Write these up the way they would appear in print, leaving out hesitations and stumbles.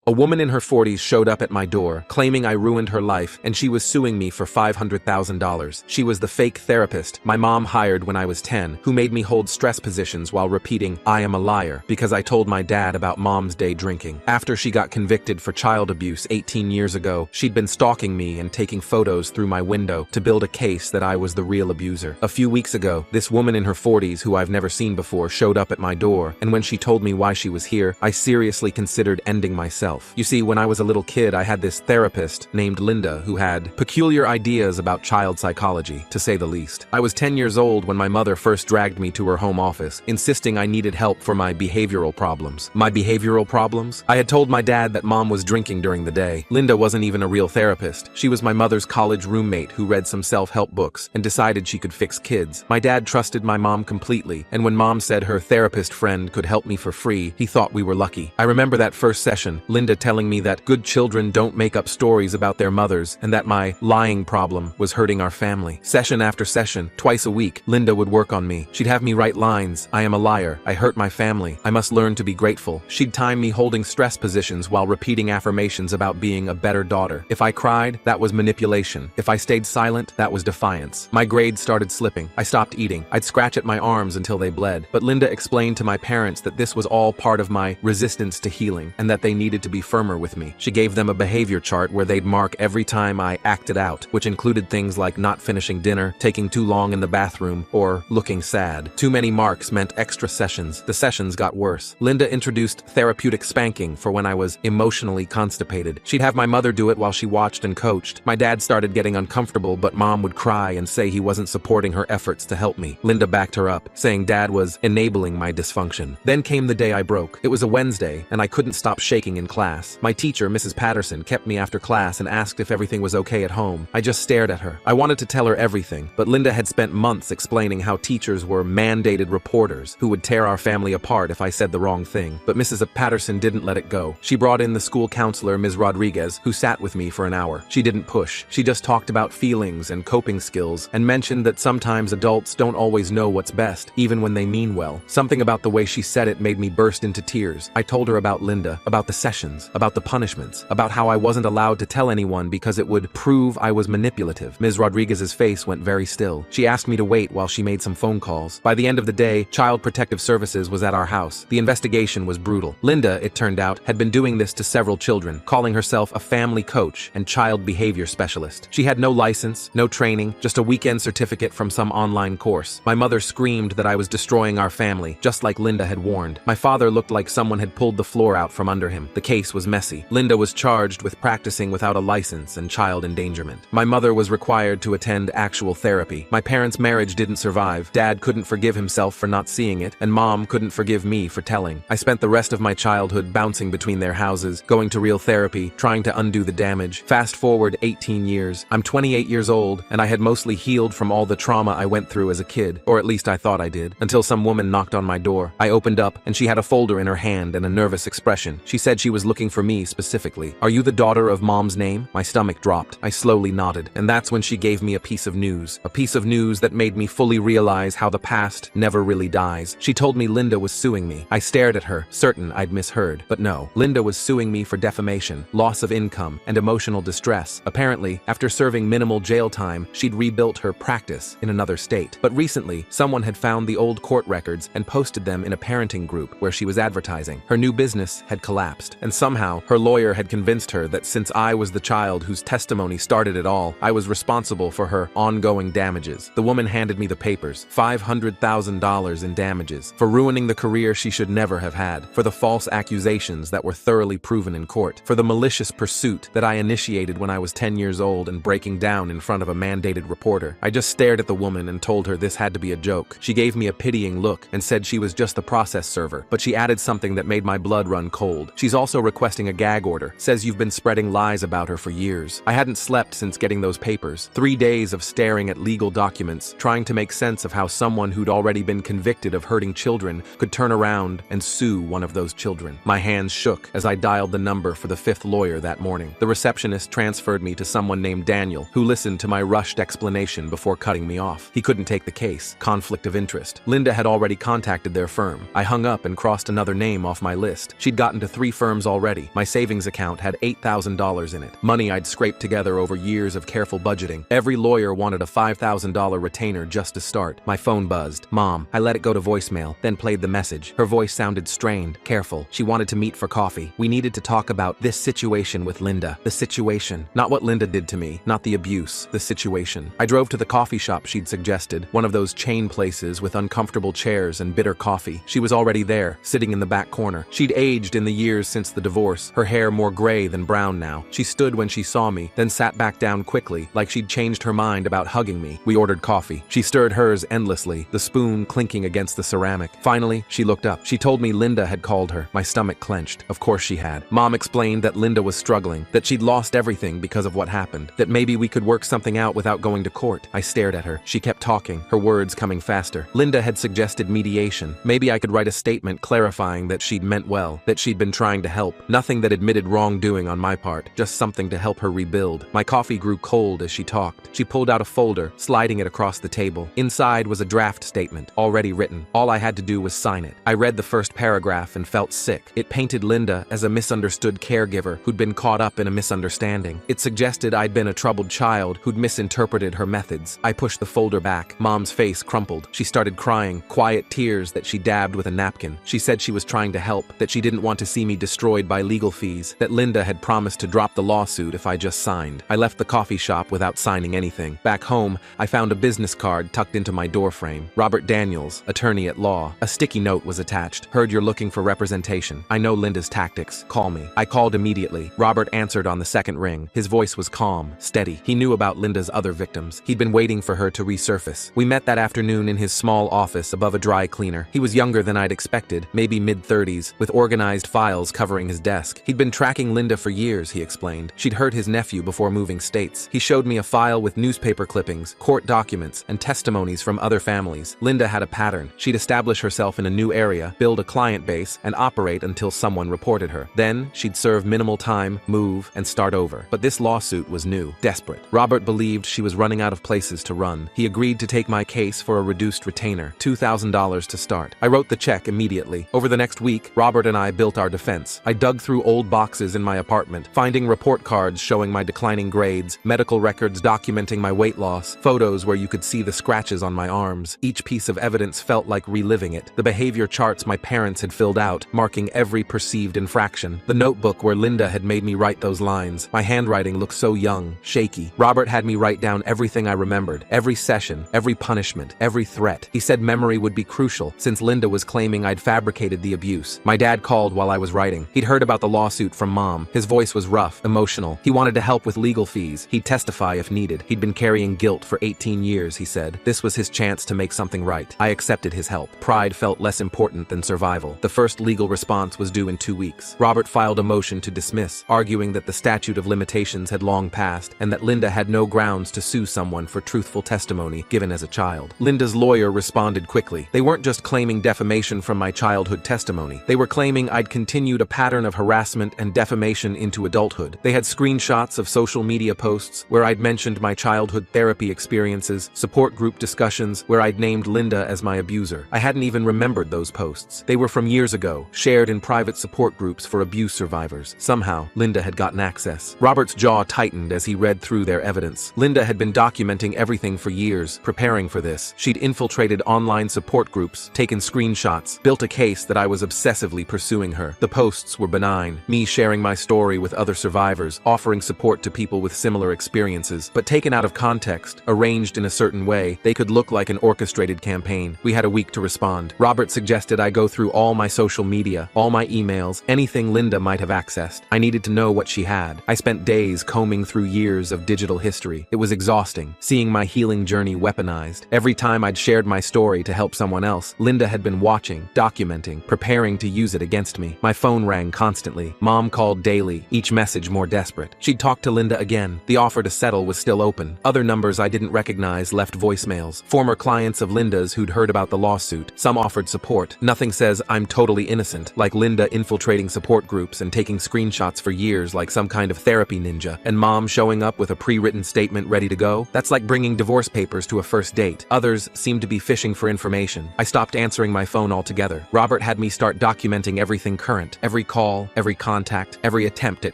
A woman in her 40s showed up at my door, claiming I ruined her life, and she was suing me for $500,000. She was the fake therapist my mom hired when I was 10, who made me hold stress positions while repeating, "I am a liar," because I told my dad about Mom's day drinking. After she got convicted for child abuse 18 years ago, she'd been stalking me and taking photos through my window to build a case that I was the real abuser. A few weeks ago, this woman in her 40s, who I've never seen before, showed up at my door, and when she told me why she was here, I seriously considered ending myself. You see, when I was a little kid, I had this therapist named Linda who had peculiar ideas about child psychology, to say the least. I was 10 years old when my mother first dragged me to her home office, insisting I needed help for my behavioral problems. My behavioral problems? I had told my dad that Mom was drinking during the day. Linda wasn't even a real therapist. She was my mother's college roommate who read some self-help books and decided she could fix kids. My dad trusted my mom completely, and when Mom said her therapist friend could help me for free, he thought we were lucky. I remember that first session, Linda telling me that good children don't make up stories about their mothers and that my lying problem was hurting our family. Session after session, twice a week, Linda would work on me. She'd have me write lines: "I am a liar. I hurt my family. I must learn to be grateful." She'd time me holding stress positions while repeating affirmations about being a better daughter. If I cried, that was manipulation. If I stayed silent, that was defiance. My grades started slipping. I stopped eating. I'd scratch at my arms until they bled. But Linda explained to my parents that this was all part of my resistance to healing and that they needed to be firmer with me. She gave them a behavior chart where they'd mark every time I acted out, which included things like not finishing dinner, taking too long in the bathroom, or looking sad. Too many marks meant extra sessions. The sessions got worse. Linda introduced therapeutic spanking for when I was emotionally constipated. She'd have my mother do it while she watched and coached. My dad started getting uncomfortable, but Mom would cry and say he wasn't supporting her efforts to help me. Linda backed her up, saying Dad was enabling my dysfunction. Then came the day I broke. It was a Wednesday, and I couldn't stop shaking in class. My teacher, Mrs. Patterson, kept me after class and asked if everything was okay at home. I just stared at her. I wanted to tell her everything, but Linda had spent months explaining how teachers were mandated reporters who would tear our family apart if I said the wrong thing. But Mrs. Patterson didn't let it go. She brought in the school counselor, Ms. Rodriguez, who sat with me for an hour. She didn't push. She just talked about feelings and coping skills and mentioned that sometimes adults don't always know what's best, even when they mean well. Something about the way she said it made me burst into tears. I told her about Linda, about the sessions, about the punishments, about how I wasn't allowed to tell anyone because it would prove I was manipulative. Ms. Rodriguez's face went very still. She asked me to wait while she made some phone calls. By the end of the day, Child Protective Services was at our house. The investigation was brutal. Linda, it turned out, had been doing this to several children, calling herself a family coach and child behavior specialist. She had no license, no training, just a weekend certificate from some online course. My mother screamed that I was destroying our family, just like Linda had warned. My father looked like someone had pulled the floor out from under him. The case was messy. Linda was charged with practicing without a license and child endangerment. My mother was required to attend actual therapy. My parents' marriage didn't survive. Dad couldn't forgive himself for not seeing it, and Mom couldn't forgive me for telling. I spent the rest of my childhood bouncing between their houses, going to real therapy, trying to undo the damage. Fast forward 18 years. I'm 28 years old, and I had mostly healed from all the trauma I went through as a kid, or at least I thought I did, until some woman knocked on my door. I opened up, and she had a folder in her hand and a nervous expression. She said she was looking for me specifically. "Are you the daughter of Mom's name?" My stomach dropped. I slowly nodded, and that's when she gave me a piece of news. A piece of news that made me fully realize how the past never really dies. She told me Linda was suing me. I stared at her, certain I'd misheard. But no, Linda was suing me for defamation, loss of income, and emotional distress. Apparently, after serving minimal jail time, she'd rebuilt her practice in another state. But recently, someone had found the old court records and posted them in a parenting group where she was advertising. Her new business had collapsed, and somehow her lawyer had convinced her that since I was the child whose testimony started it all, I was responsible for her ongoing damages. The woman handed me the papers, $500,000 in damages, for ruining the career she should never have had, for the false accusations that were thoroughly proven in court, for the malicious pursuit that I initiated when I was 10 years old and breaking down in front of a mandated reporter. I just stared at the woman and told her this had to be a joke. She gave me a pitying look and said she was just the process server, but she added something that made my blood run cold. She's also requesting a gag order, says you've been spreading lies about her for years. I hadn't slept since getting those papers. 3 days of staring at legal documents, trying to make sense of how someone who'd already been convicted of hurting children could turn around and sue one of those children. My hands shook as I dialed the number for the 5th lawyer that morning. The receptionist transferred me to someone named Daniel, who listened to my rushed explanation before cutting me off. He couldn't take the case. Conflict of interest. Linda had already contacted their firm. I hung up and crossed another name off my list. She'd gotten to 3 firms already already. My savings account had $8,000 in it. Money I'd scraped together over years of careful budgeting. Every lawyer wanted a $5,000 retainer just to start. My phone buzzed. Mom. I let it go to voicemail, then played the message. Her voice sounded strained, careful. She wanted to meet for coffee. We needed to talk about this situation with Linda. The situation. Not what Linda did to me. Not the abuse. The situation. I drove to the coffee shop she'd suggested, one of those chain places with uncomfortable chairs and bitter coffee. She was already there, sitting in the back corner. She'd aged in the years since the divorce, her hair more gray than brown now. She stood when she saw me, then sat back down quickly, like she'd changed her mind about hugging me. We ordered coffee. She stirred hers endlessly, the spoon clinking against the ceramic. Finally, she looked up. She told me Linda had called her. My stomach clenched. Of course she had. Mom explained that Linda was struggling, that she'd lost everything because of what happened, that maybe we could work something out without going to court. I stared at her. She kept talking, her words coming faster. Linda had suggested mediation. Maybe I could write a statement clarifying that she'd meant well, that she'd been trying to help. Nothing that admitted wrongdoing on my part, just something to help her rebuild. My coffee grew cold as she talked. She pulled out a folder, sliding it across the table. Inside was a draft statement, already written. All I had to do was sign it. I read the first paragraph and felt sick. It painted Linda as a misunderstood caregiver who'd been caught up in a misunderstanding. It suggested I'd been a troubled child who'd misinterpreted her methods. I pushed the folder back. Mom's face crumpled. She started crying, quiet tears that she dabbed with a napkin. She said she was trying to help, that she didn't want to see me destroyed by legal fees, that Linda had promised to drop the lawsuit if I just signed. I left the coffee shop without signing anything. Back home, I found a business card tucked into my doorframe. Robert Daniels, attorney at law. A sticky note was attached. Heard you're looking for representation. I know Linda's tactics. Call me. I called immediately. Robert answered on the second ring. His voice was calm, steady. He knew about Linda's other victims. He'd been waiting for her to resurface. We met that afternoon in his small office above a dry cleaner. He was younger than I'd expected, maybe mid-30s, with organized files covering his desk. He'd been tracking Linda for years, he explained. She'd hurt his nephew before moving states. He showed me a file with newspaper clippings, court documents, and testimonies from other families. Linda had a pattern. She'd establish herself in a new area, build a client base, and operate until someone reported her. Then, she'd serve minimal time, move, and start over. But this lawsuit was new, desperate. Robert believed she was running out of places to run. He agreed to take my case for a reduced retainer, $2,000 to start. I wrote the check immediately. Over the next week, Robert and I built our defense. I dug through old boxes in my apartment, finding report cards showing my declining grades, medical records documenting my weight loss, photos where you could see the scratches on my arms. Each piece of evidence felt like reliving it. The behavior charts my parents had filled out, marking every perceived infraction. The notebook where Linda had made me write those lines. My handwriting looked so young, shaky. Robert had me write down everything I remembered, every session, every punishment, every threat. He said memory would be crucial, since Linda was claiming I'd fabricated the abuse. My dad called while I was writing. He'd heard about the lawsuit from Mom. His voice was rough, emotional. He wanted to help with legal fees. He'd testify if needed. He'd been carrying guilt for 18 years, he said. This was his chance to make something right. I accepted his help. Pride felt less important than survival. The first legal response was due in 2 weeks. Robert filed a motion to dismiss, arguing that the statute of limitations had long passed and that Linda had no grounds to sue someone for truthful testimony given as a child. Linda's lawyer responded quickly. They weren't just claiming defamation from my childhood testimony. They were claiming I'd continued a pattern of harassment and defamation into adulthood. They had screenshots of social media posts where I'd mentioned my childhood therapy experiences, support group discussions where I'd named Linda as my abuser. I hadn't even remembered those posts. They were from years ago, shared in private support groups for abuse survivors. Somehow, Linda had gotten access. Robert's jaw tightened as he read through their evidence. Linda had been documenting everything for years, preparing for this. She'd infiltrated online support groups, taken screenshots, built a case that I was obsessively pursuing her. The posts were benign, me sharing my story with other survivors, offering support to people with similar experiences, but taken out of context, arranged in a certain way, they could look like an orchestrated campaign. We had a week to respond. Robert suggested I go through all my social media, all my emails, anything Linda might have accessed. I needed to know what she had. I spent days combing through years of digital history. It was exhausting, seeing my healing journey weaponized. Every time I'd shared my story to help someone else, Linda had been watching, documenting, preparing to use it against me. My phone rang constantly. Mom called daily, each message more desperate. She'd talk to Linda again. The offer to settle was still open. Other numbers I didn't recognize left voicemails. Former clients of Linda's who'd heard about the lawsuit. Some offered support. Nothing says I'm totally innocent, like Linda infiltrating support groups and taking screenshots for years like some kind of therapy ninja, and Mom showing up with a pre-written statement ready to go. That's like bringing divorce papers to a first date. Others seemed to be fishing for information. I stopped answering my phone altogether. Robert had me start documenting everything current, every call call, every contact, every attempt at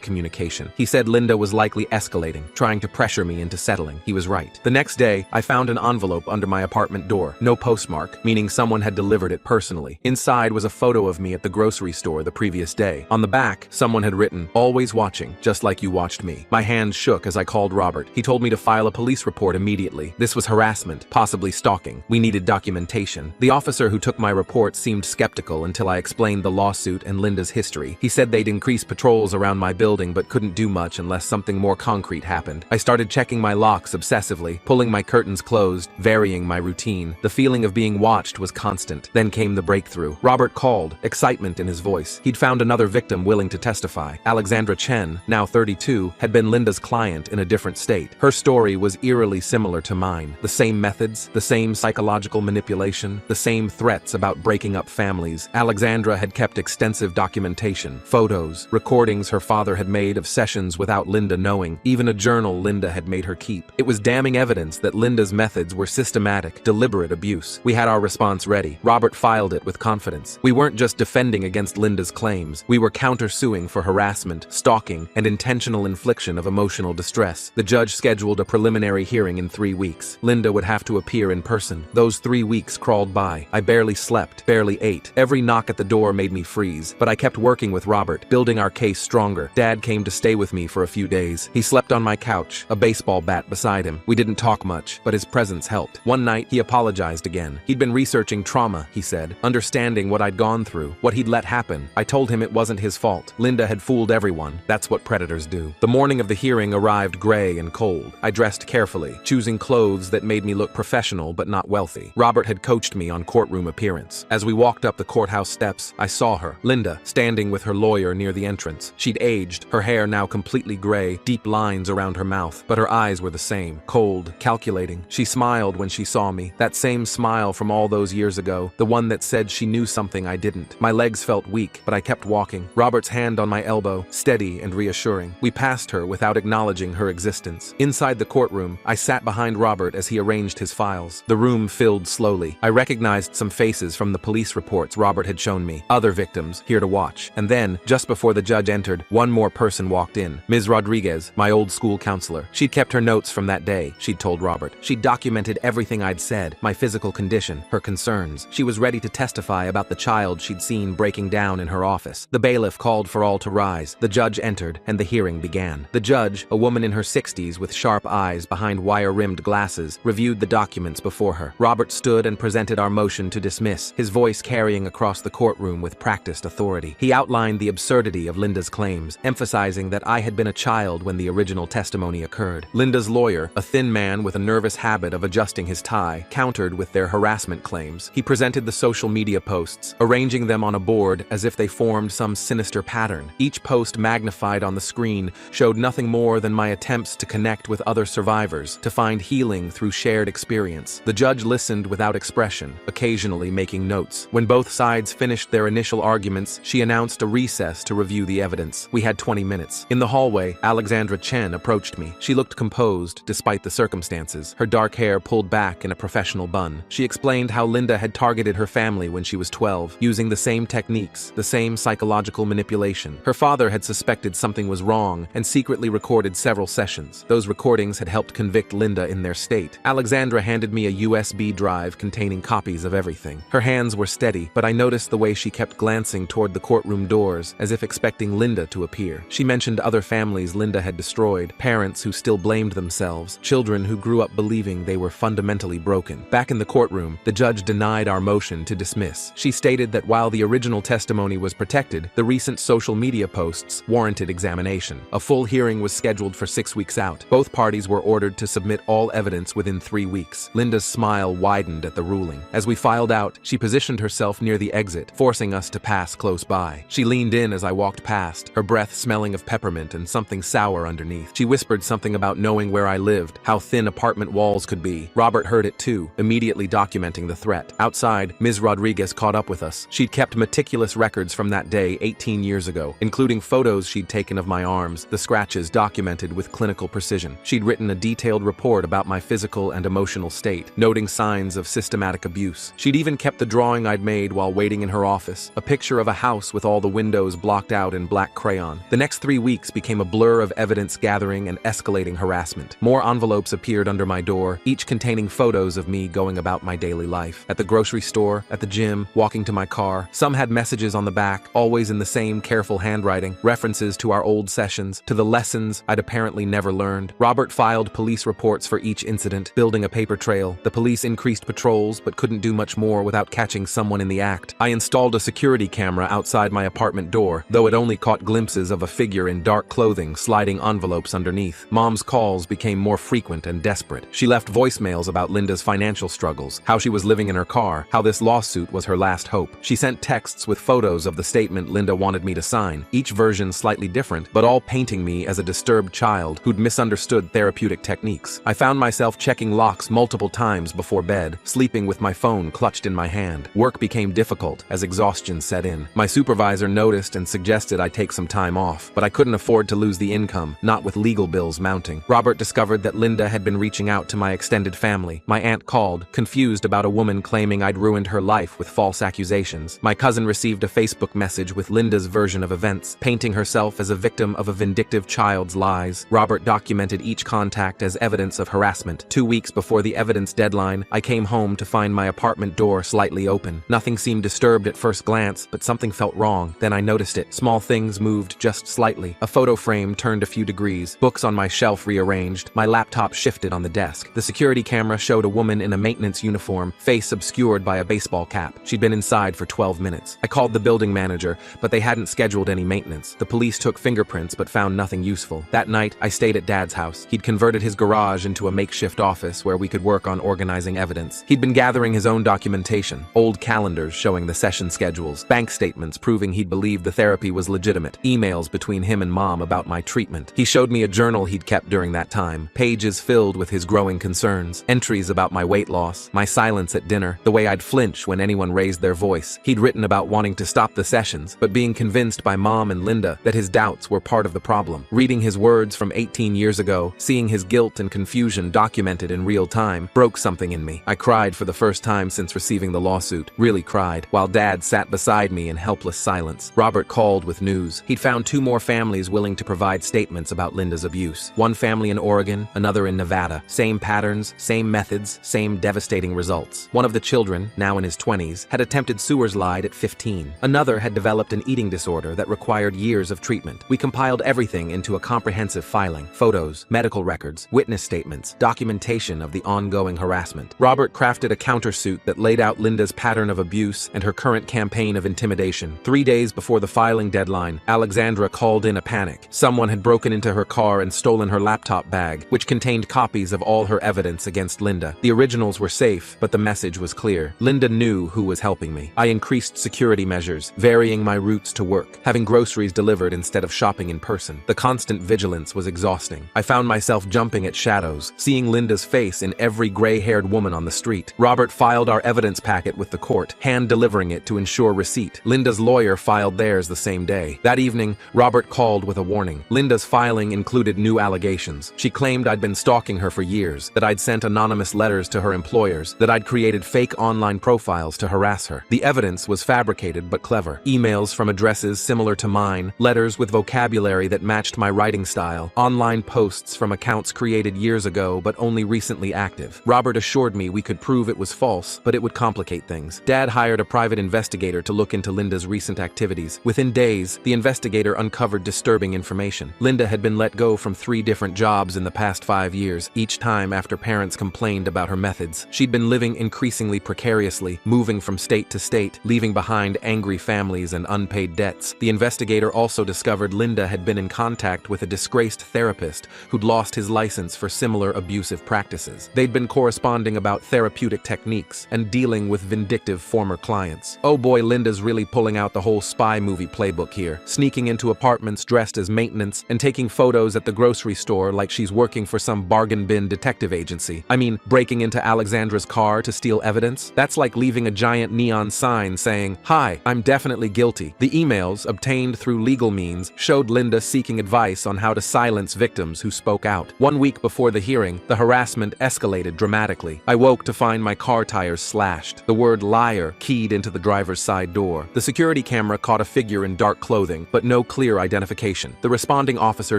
communication. He said Linda was likely escalating, trying to pressure me into settling. He was right. The next day, I found an envelope under my apartment door. No postmark, meaning someone had delivered it personally. Inside was a photo of me at the grocery store the previous day. On the back, someone had written, "Always watching, just like you watched me." My hands shook as I called Robert. He told me to file a police report immediately. This was harassment, possibly stalking. We needed documentation. The officer who took my report seemed skeptical until I explained the lawsuit and Linda's history. He said they'd increase patrols around my building but couldn't do much unless something more concrete happened. I started checking my locks obsessively, pulling my curtains closed, varying my routine. The feeling of being watched was constant. Then came the breakthrough. Robert called, excitement in his voice. He'd found another victim willing to testify. Alexandra Chen, now 32, had been Linda's client in a different state. Her story was eerily similar to mine. The same methods, the same psychological manipulation, the same threats about breaking up families. Alexandra had kept extensive documentation, photos, recordings her father had made of sessions without Linda knowing, even a journal Linda had made her keep. It was damning evidence that Linda's methods were systematic, deliberate abuse. We had our response ready. Robert filed it with confidence. We weren't just defending against Linda's claims. We were countersuing for harassment, stalking, and intentional infliction of emotional distress. The judge scheduled a preliminary hearing in 3 weeks. Linda would have to appear in person. Those 3 weeks crawled by. I barely slept, barely ate. Every knock at the door made me freeze, but I kept working with Robert, building our case stronger. Dad came to stay with me for a few days. He slept on my couch, a baseball bat beside him. We didn't talk much, but his presence helped. One night, he apologized again. He'd been researching trauma, he said, understanding what I'd gone through, what he'd let happen. I told him it wasn't his fault. Linda had fooled everyone. That's what predators do. The morning of the hearing arrived gray and cold. I dressed carefully, choosing clothes that made me look professional but not wealthy. Robert had coached me on courtroom appearance. As we walked up the courthouse steps, I saw her, Linda, standing with her lawyer near the entrance. She'd aged, her hair now completely gray, deep lines around her mouth, but her eyes were the same, cold, calculating. She smiled when she saw me, that same smile from all those years ago, the one that said she knew something I didn't. My legs felt weak, but I kept walking, Robert's hand on my elbow, steady and reassuring. We passed her without acknowledging her existence. Inside the courtroom, I sat behind Robert as he arranged his files. The room filled slowly. I recognized some faces from the police reports Robert had shown me, other victims here to watch. And then, just before the judge entered, one more person walked in. Ms. Rodriguez, my old school counselor. She'd kept her notes from that day, she'd told Robert. She'd documented everything I'd said, my physical condition, her concerns. She was ready to testify about the child she'd seen breaking down in her office. The bailiff called for all to rise. The judge entered, and the hearing began. The judge, a woman in her 60s with sharp eyes behind wire-rimmed glasses, reviewed the documents before her. Robert stood and presented our motion to dismiss, his voice carrying across the courtroom with practiced authority. He outlined the absurdity of Linda's claims, emphasizing that I had been a child when the original testimony occurred. Linda's lawyer, a thin man with a nervous habit of adjusting his tie, countered with their harassment claims. He presented the social media posts, arranging them on a board as if they formed some sinister pattern. Each post magnified on the screen showed nothing more than my attempts to connect with other survivors, to find healing through shared experience. The judge listened without expression, occasionally making notes. When both sides finished their initial arguments, she announced a recess to review the evidence. We had 20 minutes. In the hallway, Alexandra Chen approached me. She looked composed, despite the circumstances, her dark hair pulled back in a professional bun. She explained how Linda had targeted her family when she was 12, using the same techniques, the same psychological manipulation. Her father had suspected something was wrong and secretly recorded several sessions. Those recordings had helped convict Linda in their state. Alexandra handed me a USB drive containing copies of everything. Her hands were steady, but I noticed the way she kept glancing toward the courtroom doors, as if expecting Linda to appear. She mentioned other families Linda had destroyed, parents who still blamed themselves, children who grew up believing they were fundamentally broken. Back in the courtroom, the judge denied our motion to dismiss. She stated that while the original testimony was protected, the recent social media posts warranted examination. A full hearing was scheduled for 6 weeks out. Both parties were ordered to submit all evidence within 3 weeks. Linda's smile widened at the ruling. As we filed out, she positioned herself near the exit, forcing us to pass close by. She leaned in as I walked past, her breath smelling of peppermint and something sour underneath. She whispered something about knowing where I lived, how thin apartment walls could be. Robert heard it too, immediately documenting the threat. Outside, Ms. Rodriguez caught up with us. She'd kept meticulous records from that day 18 years ago, including photos she'd taken of my arms, the scratches documented with clinical precision. She'd written a detailed report about my physical and emotional state, noting signs of systematic abuse. She'd even kept the drawing I'd made while waiting in her office, a picture of a house with all the windows blocked out in black crayon. The next 3 weeks became a blur of evidence gathering and escalating harassment. More envelopes appeared under my door, each containing photos of me going about my daily life. At the grocery store, at the gym, walking to my car. Some had messages on the back, always in the same careful handwriting, references to our old sessions, to the lessons I'd apparently never learned. Robert filed police reports for each incident, building a paper trail. The police increased patrols, but couldn't do much more without catching someone in the act. I installed a security camera outside my apartment door, though it only caught glimpses of a figure in dark clothing sliding envelopes underneath. Mom's calls became more frequent and desperate. She left voicemails about Linda's financial struggles, how she was living in her car, how this lawsuit was her last hope. She sent texts with photos of the statement Linda wanted me to sign, each version slightly different, but all painting me as a disturbed child who'd misunderstood therapeutic techniques. I found myself checking locks multiple times before bed, sleeping with my phone clutched in my hand. Work became difficult as exhaustion set in. My supervisor noticed and suggested I take some time off, but I couldn't afford to lose the income, not with legal bills mounting. Robert discovered that Linda had been reaching out to my extended family. My aunt called, confused about a woman claiming I'd ruined her life with false accusations. My cousin received a Facebook message with Linda's version of events, painting herself as a victim of a vindictive child's lies. Robert documented each contact as evidence of harassment. 2 weeks before the evidence deadline, I came home to find my apartment door slightly open. Nothing seemed disturbed at first glance, but something felt wrong. Then I noticed it. Small things moved just slightly. A photo frame turned a few degrees. Books on my shelf rearranged. My laptop shifted on the desk. The security camera showed a woman in a maintenance uniform, face obscured by a baseball cap. She'd been inside for 12 minutes. I called the building manager, but they hadn't scheduled any maintenance. The police took fingerprints but found nothing useful. That night, I stayed at Dad's house. He'd converted his garage into a makeshift office where we could work on organizing evidence. He'd been gathering his own documentation, old calendars showing the session schedules, bank statements proving he'd believed the therapy was legitimate, emails between him and Mom about my treatment. He showed me a journal he'd kept during that time, pages filled with his growing concerns, entries about my weight loss, my silence at dinner, the way I'd flinch when anyone raised their voice. He'd written about wanting to stop the sessions, but being convinced by Mom and Linda that his doubts were part of the problem. Reading his words from 18 years ago, seeing his guilt and confusion documented in real time, broke something in me. I cried for the first time since receiving the lawsuit, really cried, while Dad sat beside me in helpless silence. Robert called with news. He'd found 2 more families willing to provide statements about Linda's abuse. One family in Oregon, another in Nevada. Same patterns, same methods, same devastating results. One of the children, now in his 20s, had attempted suicide at 15. Another had developed an eating disorder that required years of treatment. We compiled everything into a comprehensive filing: photos, medical records, witness statements, documentation of the ongoing harassment. Robert crafted a countersuit that laid out Linda's pattern of abuse and her current campaign of intimidation. 3 days before the filing deadline, Alexandra called in a panic. Someone had broken into her car and stolen her laptop bag, which contained copies of all her evidence against Linda. The originals were safe, but the message was clear. Linda knew who was helping me. I increased security measures, varying my routes to work, having groceries delivered instead of shopping in person. The constant vigilance was exhausting. I found myself jumping at shadows, seeing Linda's face in every gray-haired woman on the street. Robert filed our evidence packet with the court, hand-delivering it to ensure receipt. Linda's lawyer filed theirs the same day. That evening, Robert called with a warning. Linda's filing included new allegations. She claimed I'd been stalking her for years, that I'd sent anonymous letters to her employers, that I'd created fake online profiles to harass her. The evidence was fabricated but clever. Emails from addresses similar to mine, letters with vocabulary that matched my writing style, online posts from accounts created years ago but only recently active. Robert assured me we could prove it was false, but it would complicate things. Dad hired a private investigator to look into Linda's recent activities. Within days, the investigator uncovered disturbing information. Linda had been let go from 3 different jobs in the past 5 years, each time after parents complained about her methods. She'd been living increasingly precariously, moving from state to state, leaving behind angry families and unpaid debts. The investigator also discovered Linda had been in contact with a disgraced therapist who'd lost his license for similar abusive practices. They'd been corresponding about therapeutic techniques and dealing with vindictive former clients. Oh boy, Linda's really pulling out the whole spy movie playbook here, sneaking into apartments dressed as maintenance and taking photos at the grocery store like she's working for some bargain bin detective agency. I mean, breaking into Alexandra's car to steal evidence? That's like leaving a giant neon sign saying, "Hi, I'm definitely guilty." The emails, obtained through legal means, showed Linda seeking advice on how to silence victims who spoke out. 1 week before the hearing, the harassment escalated dramatically. I woke to find my car tires slashed, the word liar keyed into the driver's side door. The security camera caught a figure in dark clothing, but no clear identification. The responding officer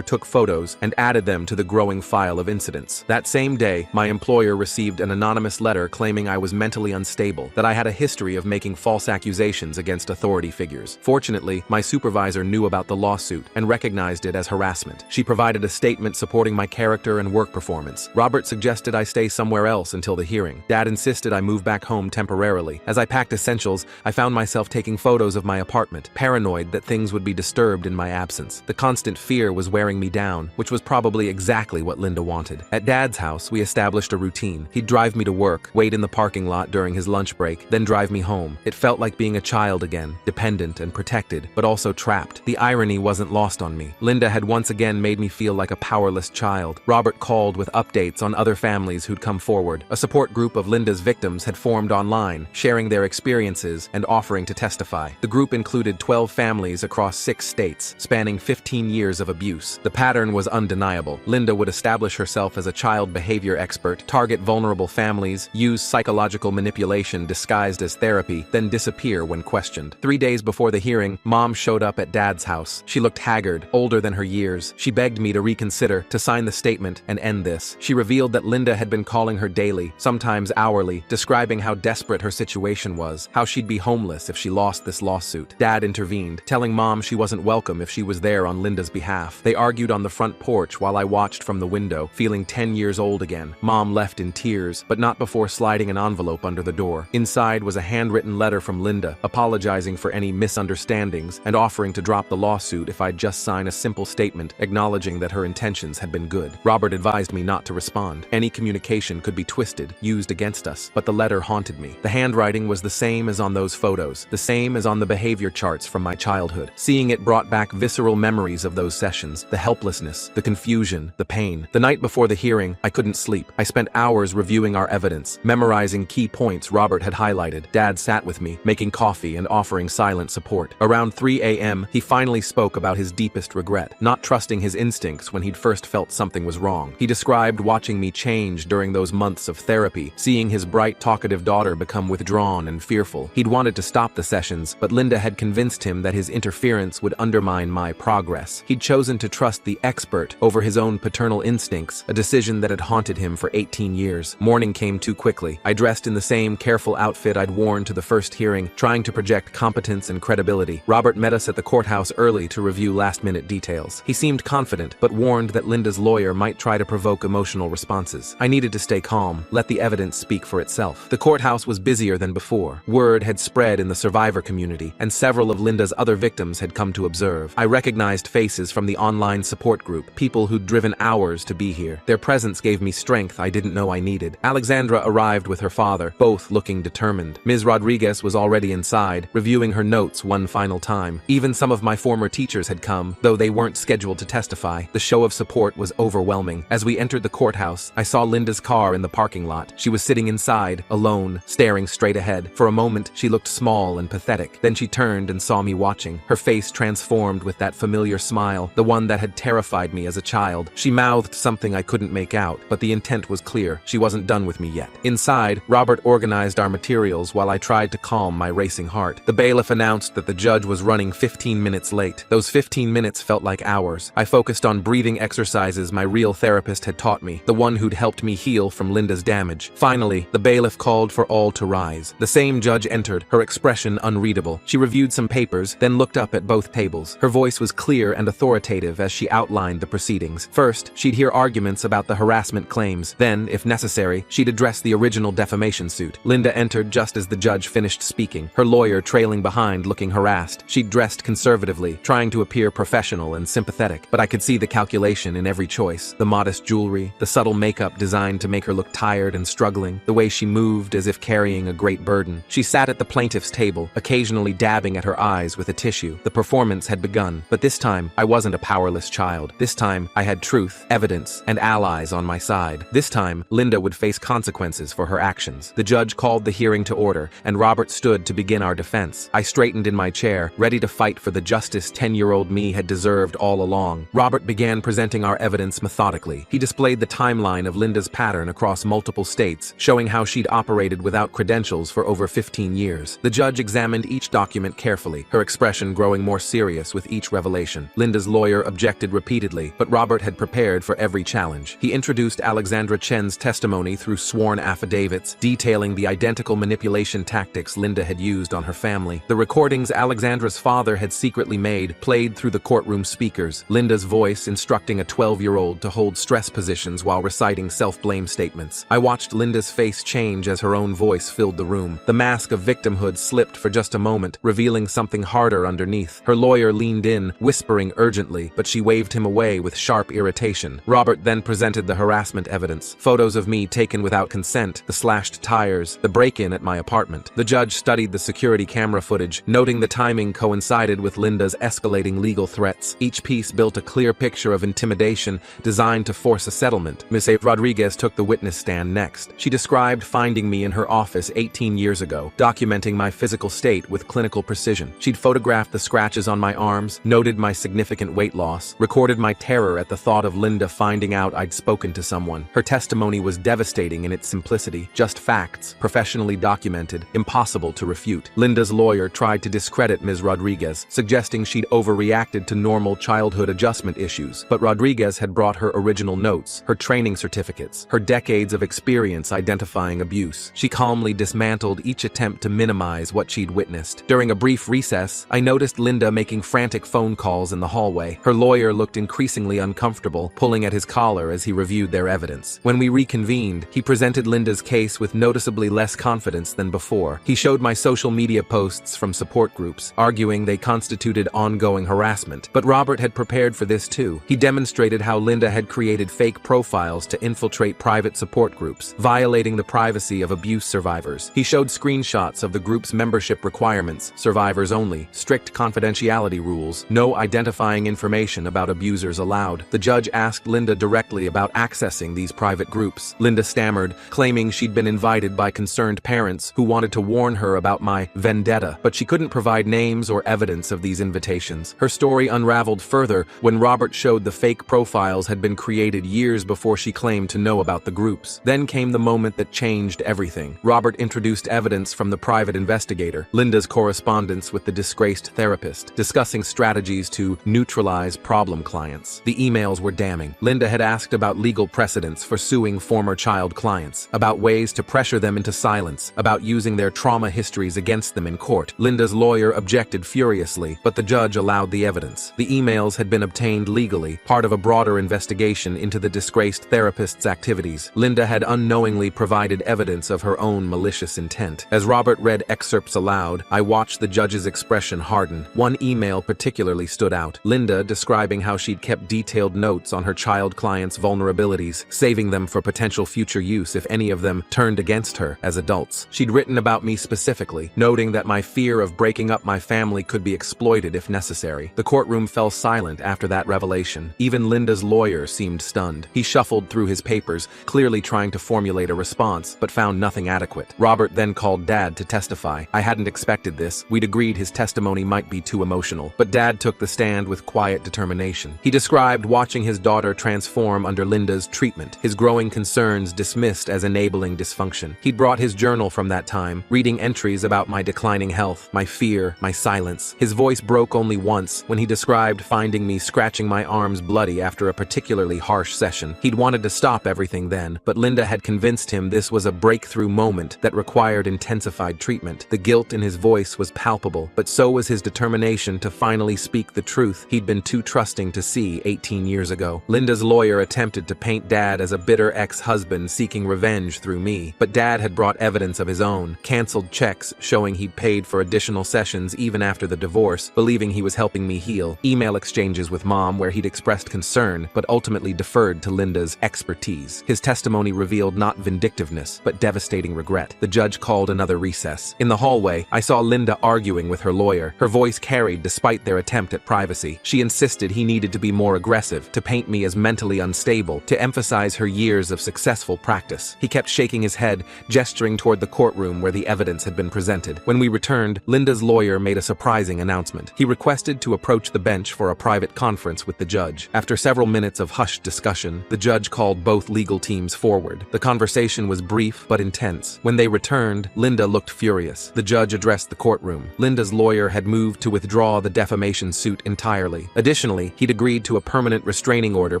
took photos and added them to the growing file of incidents. That same day, my employer received an anonymous letter claiming I was mentally unstable, that I had a history of making false accusations against authority figures. Fortunately, my supervisor knew about the lawsuit and recognized it as harassment. She provided a statement supporting my character and work performance. Robert suggested I stay somewhere else until the hearing. Dad insisted I move back home temporarily. As I packed essentials, I found myself taking photos of my apartment, paranoid that things would be disturbed in my absence. The constant fear was wearing me down, which was probably exactly what Linda wanted. At Dad's house, we established a routine. He'd drive me to work, wait in the parking lot during his lunch break, then drive me home. It felt like being a child again, dependent and protected, but also trapped. The irony wasn't lost on me. Linda had once again made me feel like a powerless child. Robert called with updates on other families who'd come forward. A support group of Linda's victims had formed online, sharing their experiences and offering to testify. The group included 12 families across 6 states, spanning 15 years of abuse. The pattern was undeniable. Linda would establish herself as a child behavior expert, target vulnerable families, use psychological manipulation disguised as therapy, then disappear when questioned. 3 days before the hearing, Mom showed up at Dad's house. She looked haggard, older than her years. She begged me to reconsider, to sign the statement and end this. She revealed that Linda had been calling her daily, sometimes hourly, describing how desperate her situation was, how she'd be homeless if she lost this lawsuit. Dad intervened, telling Mom she wasn't welcome if she was there on Linda's behalf. They argued on the front porch while I watched from the window, feeling 10 years old again. Mom left in tears, but not before sliding an envelope under the door. Inside was a handwritten letter from Linda, apologizing for any misunderstandings and offering to drop the lawsuit if I'd just sign a simple statement acknowledging that her intentions had been good. Robert advised me not to respond. Any communication could be twisted, used against us, but the letter haunted me. The handwriting was the same as on those photos, the same as on the behavior charts from my childhood. Seeing it brought back visceral memories of those sessions, the helplessness, the confusion, the pain. The night before the hearing, I couldn't sleep. I spent hours reviewing our evidence, memorizing key points Robert had highlighted. Dad sat with me, making coffee and offering silent support. Around 3 a.m., he finally spoke about his deepest regret, not trusting his instincts when he'd first felt something was wrong. He described watching me change during those months of therapy, seeing his bright, talkative daughter become withdrawn and fearful. He'd wanted to stop the sessions, but Linda had convinced him that his interference would undermine my progress. He'd chosen to trust the expert over his own paternal instincts, a decision that had haunted him for 18 years. Morning came too quickly. I dressed in the same careful outfit I'd worn to the first hearing, trying to project competence and credibility. Robert met us at the courthouse early to review last-minute details. He seemed confident, but warned that Linda's lawyer might try to provoke emotional responses. I needed to stay calm, let the evidence speak for itself. The courthouse was busier than before. Word had spread in the survivor community, and several of Linda's other victims had come to observe. I recognized faces from the online support group, people who'd driven hours to be here. Their presence gave me strength I didn't know I needed. Alexandra arrived with her father, both looking determined. Ms. Rodriguez was already inside, reviewing her notes one final time. Even some of my former teachers had come, though they weren't scheduled to testify. The show of support was overwhelming. As we entered the courthouse, I saw Linda's car in the parking lot. She was sitting inside, alone, staring straight ahead. For a moment, she looked small and pathetic. Then she turned and saw me watching. Her face transformed with that familiar smile, the one that had terrified me as a child. She mouthed something I couldn't make out, but the intent was clear. She wasn't done with me yet. Inside, Robert organized our materials while I tried to calm my racing heart. The bailiff announced that the judge was running 15 minutes late. Those 15 minutes felt like hours. I focused on breathing exercises my real therapist had taught me, the one who'd helped me heal from Linda's damage. Finally, the bailiff called for all to rise. The same judge entered, her expression unreadable. She reviewed some papers, then looked up at both tables. Her voice was clear and authoritative as she outlined the proceedings. First, she'd hear arguments about the harassment claims. Then, if necessary, she'd address the original defamation suit. Linda entered just as the judge finished speaking, her lawyer trailing behind, looking harassed. She'd dressed conservatively, trying to appear professional and sympathetic, but I could see the calculation in every choice. The modest jewelry, the subtle makeup designed to make her look tired and struggling, the way she moved as if carrying a great burden. She sat at the plaintiff's table, occasionally dabbing at her eyes with a tissue. The performance had begun, but this time, I wasn't a powerless child. This time, I had truth, evidence, and allies on my side. This time, Linda would face consequences for her actions. The judge called the hearing to order, and Robert stood to begin our defense. I straightened in my chair, ready to fight for the justice 10-year-old me had deserved all along. Robert began presenting our evidence methodically. He displayed the timeline of Linda's pattern across multiple states, showing how she'd operated without credentials for over 15 years. The judge examined each document carefully, carefully, her expression growing more serious with each revelation. Linda's lawyer objected repeatedly, but Robert had prepared for every challenge. He introduced Alexandra Chen's testimony through sworn affidavits, detailing the identical manipulation tactics Linda had used on her family. The recordings Alexandra's father had secretly made played through the courtroom speakers, Linda's voice instructing a 12-year-old to hold stress positions while reciting self-blame statements. I watched Linda's face change as her own voice filled the room. The mask of victimhood slipped for just a moment, revealing something harder underneath. Her lawyer leaned in, whispering urgently, but she waved him away with sharp irritation. Robert then presented the harassment evidence, photos of me taken without consent, the slashed tires, the break-in at my apartment. The judge studied the security camera footage, noting the timing coincided with Linda's escalating legal threats. Each piece built a clear picture of intimidation designed to force a settlement. Ms. Rodriguez took the witness stand next. She described finding me in her office 18 years ago, documenting my physical state with clinical precision. She'd photographed the scratches on my arms, noted my significant weight loss, recorded my terror at the thought of Linda finding out I'd spoken to someone. Her testimony was devastating in its simplicity, just facts, professionally documented, impossible to refute. Linda's lawyer tried to discredit Ms. Rodriguez, suggesting she'd overreacted to normal childhood adjustment issues, but Rodriguez had brought her original notes, her training certificates, her decades of experience identifying abuse. She calmly dismantled each attempt to minimize what she'd witnessed. During a brief recess, I noticed Linda making frantic phone calls in the hallway. Her lawyer looked increasingly uncomfortable, pulling at his collar as he reviewed their evidence. When we reconvened, he presented Linda's case with noticeably less confidence than before. He showed my social media posts from support groups, arguing they constituted ongoing harassment. But Robert had prepared for this too. He demonstrated how Linda had created fake profiles to infiltrate private support groups, violating the privacy of abuse survivors. He showed screenshots of the group's membership requirements, survivors only, strict confidentiality rules, no identifying information about abusers allowed. The judge asked Linda directly about accessing these private groups. Linda stammered, claiming she'd been invited by concerned parents who wanted to warn her about my vendetta, but she couldn't provide names or evidence of these invitations. Her story unraveled further when Robert showed the fake profiles had been created years before she claimed to know about the groups. Then came the moment that changed everything. Robert introduced evidence from the private investigator, Linda's correspondence with the disgraced therapist, discussing strategies to neutralize problem clients. The emails were damning. Linda had asked about legal precedents for suing former child clients, about ways to pressure them into silence, about using their trauma histories against them in court. Linda's lawyer objected furiously, but the judge allowed the evidence. The emails had been obtained legally, part of a broader investigation into the disgraced therapist's activities. Linda had unknowingly provided evidence of her own malicious intent. As Robert read excerpts aloud, I watched the judge's expression harden. One email particularly stood out. Linda describing how she'd kept detailed notes on her child clients' vulnerabilities, saving them for potential future use if any of them turned against her as adults. She'd written about me specifically, noting that my fear of breaking up my family could be exploited if necessary. The courtroom fell silent after that revelation. Even Linda's lawyer seemed stunned. He shuffled through his papers, clearly trying to formulate a response, but found nothing adequate. Robert then called Dad to testify. I hadn't expected this. We'd agreed his testimony might be too emotional, but Dad took the stand with quiet determination. He described watching his daughter transform under Linda's treatment, his growing concerns dismissed as enabling dysfunction. He'd brought his journal from that time, reading entries about my declining health, my fear, my silence. His voice broke only once when he described finding me scratching my arms bloody after a particularly harsh session. He'd wanted to stop everything then, but Linda had convinced him this was a breakthrough moment that required intensified treatment. The guilt in his voice was palpable, but so was his determination to finally speak the truth he'd been too trusting to see 18 years ago. Linda's lawyer attempted to paint Dad as a bitter ex-husband seeking revenge through me, but Dad had brought evidence of his own, canceled checks showing he'd paid for additional sessions even after the divorce, believing he was helping me heal, email exchanges with Mom where he'd expressed concern, but ultimately deferred to Linda's expertise. His testimony revealed not vindictiveness, but devastating regret. The judge called another recess. In the hallway, I saw Linda arguing with her lawyer. Her voice carried despite their attempt at privacy. She insisted he needed to be more aggressive, to paint me as mentally unstable, to emphasize her years of successful practice. He kept shaking his head, gesturing toward the courtroom where the evidence had been presented. When we returned, Linda's lawyer made a surprising announcement. He requested to approach the bench for a private conference with the judge. After several minutes of hushed discussion, the judge called both legal teams forward. The conversation was brief but intense. When they returned, Linda looked furious. The judge addressed the courtroom. Linda's lawyer had moved to withdraw the defamation suit entirely. Additionally, he'd agreed to a permanent restraining order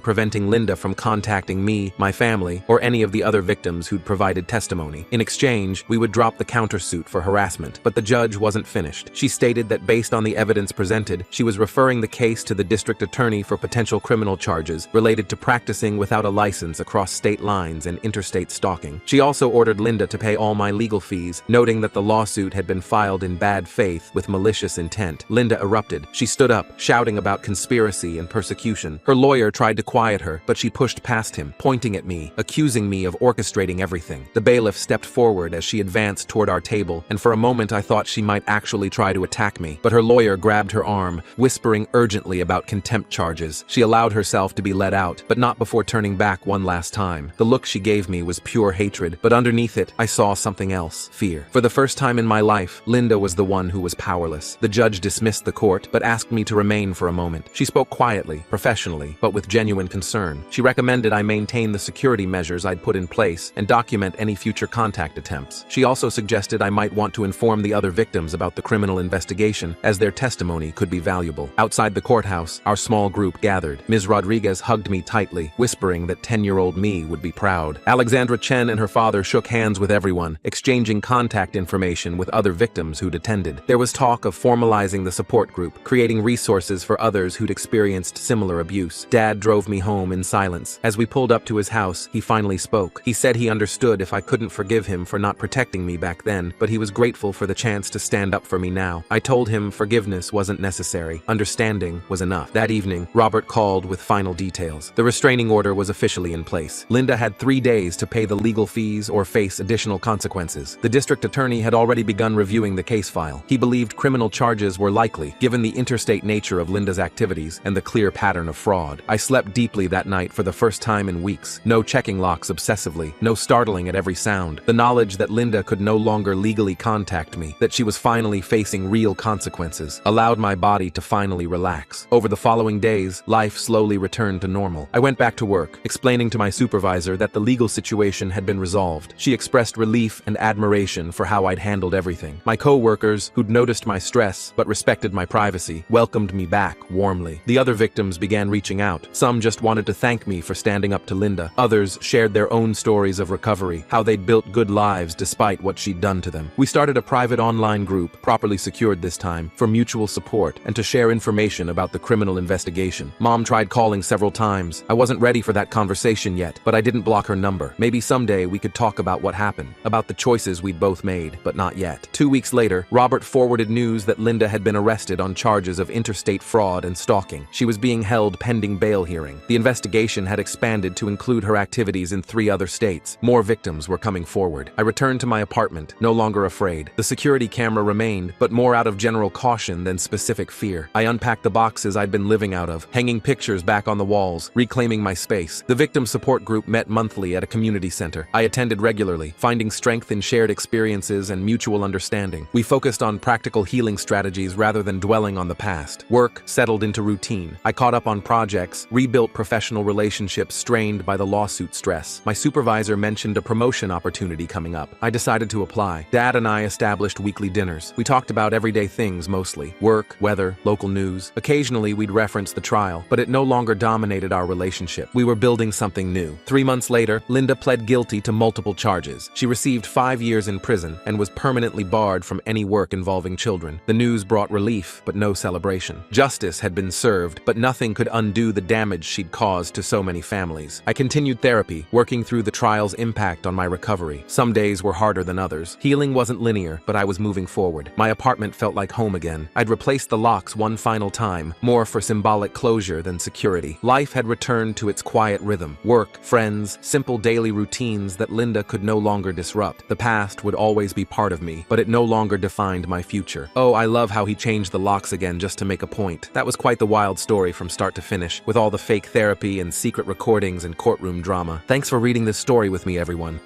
preventing Linda from contacting me, my family, or any of the other victims who'd provided testimony. In exchange, we would drop the countersuit for harassment. But the judge wasn't finished. She stated that based on the evidence presented, she was referring the case to the district attorney for potential criminal charges related to practicing without a license across state lines and interstate stalking. She also ordered Linda to pay all my legal fees, noting that the lawsuit had been filed in bad faith with malicious intent. Linda erupted. She stood up, shouting about conspiracy and persecution. Her lawyer tried to quiet her, but she pushed past him, pointing at me, accusing me of orchestrating everything. The bailiff stepped forward as she advanced toward our table, and for a moment I thought she might actually try to attack me. But her lawyer grabbed her arm, whispering urgently about contempt charges. She allowed herself to be let out, but not before turning back one last time. The look she gave me was pure hatred, but underneath it, I saw something else: fear. For the first time in my life, Linda was the one who was powerless. The judge dismissed the court, but asked me to remain for a moment. She spoke quietly, professionally, but with genuine concern. She recommended I maintain the security measures I'd put in place and document any future contact attempts. She also suggested I might want to inform the other victims about the criminal investigation, as their testimony could be valuable. Outside the courthouse, our small group gathered. Ms. Rodriguez hugged me tightly, whispering that 10-year-old me would be proud. Alexandra Chen and her father shook hands with everyone, exchanging contact information with other victims who'd attended. There was talk of formalizing the support group, creating resources for others who'd experienced similar abuse. Dad drove me home in silence. As we pulled up to his house, he finally spoke. He said he understood if I couldn't forgive him for not protecting me back then, but he was grateful for the chance to stand up for me now. I told him forgiveness wasn't necessary. Understanding was enough. That evening, Robert called with final details. The restraining order was officially in place. Linda had 3 days to pay the legal fees or face additional consequences. The district attorney had already begun reviewing the case file. He believed criminal charges were likely, given the interstate nature of Linda's activities and the clear pattern of fraud. I slept deeply that night for the first time in weeks. No checking locks obsessively, no startling at every sound. The knowledge that Linda could no longer legally contact me, that she was finally facing real consequences, allowed my body to finally relax. Over the following days, life slowly returned to normal. I went back to work, explaining to my supervisor that the legal situation had been resolved. She expressed relief and admiration for how I'd handled everything. My co-workers, who'd noticed my stress but respected my privacy, welcomed me back warmly. The other victims began reaching out. Some just wanted to thank me for standing up to Linda. Others shared their own stories of recovery, how they'd built good lives despite what she'd done to them. We started a private online group, properly secured this time, for mutual support and to share information about the criminal investigation. Mom tried calling several times. I wasn't ready for that conversation yet, but I didn't block her number. Maybe someday we could talk about what happened, about the choices we'd both made, but not yet. 2 weeks later, Robert forwarded news that Linda had been arrested on charges of interstate fraud and stalking. She was being held pending bail hearing. The investigation had expanded to include her activities in 3 other states. More victims were coming forward. I returned to my apartment, no longer afraid. The security camera remained, but more out of general caution than specific fear. I unpacked the boxes I'd been living out of, hanging pictures back on the walls, reclaiming my space. The victim support group met monthly at a community center. I attended regularly, finding strength in shared experiences and mutual understanding. We focused on practical healing strategies rather than dwelling on the past. Work settled into routine. I caught up on projects, rebuilt professional relationships strained by the lawsuit stress. My supervisor mentioned a promotion opportunity coming up. I decided to apply. Dad and I established weekly dinners. We talked about everyday things mostly: work, weather, local news. Occasionally we'd reference the trial, but it no longer dominated our relationship. We were building something new. 3 months later, Linda pled guilty to multiple charges. She received 5 years in prison and was permanently barred from any work involving children. The news brought relief, but no celebration. Justice had been served, but nothing could undo the damage she'd caused to so many families. I continued therapy, working through the trial's impact on my recovery. Some days were harder than others. Healing wasn't linear, but I was moving forward. My apartment felt like home again. I'd replaced the locks one final time, more for symbolic closure than security. Life had returned to its quiet rhythm. Work, friends, simple daily routines that Linda could no longer disrupt. The past would always be part of me, but it no longer defined my future. Oh, I love how he changed the locks again just to make a point. That was quite the wild story from start to finish, with all the fake therapy and secret recordings and courtroom drama. Thanks for reading this story with me, everyone.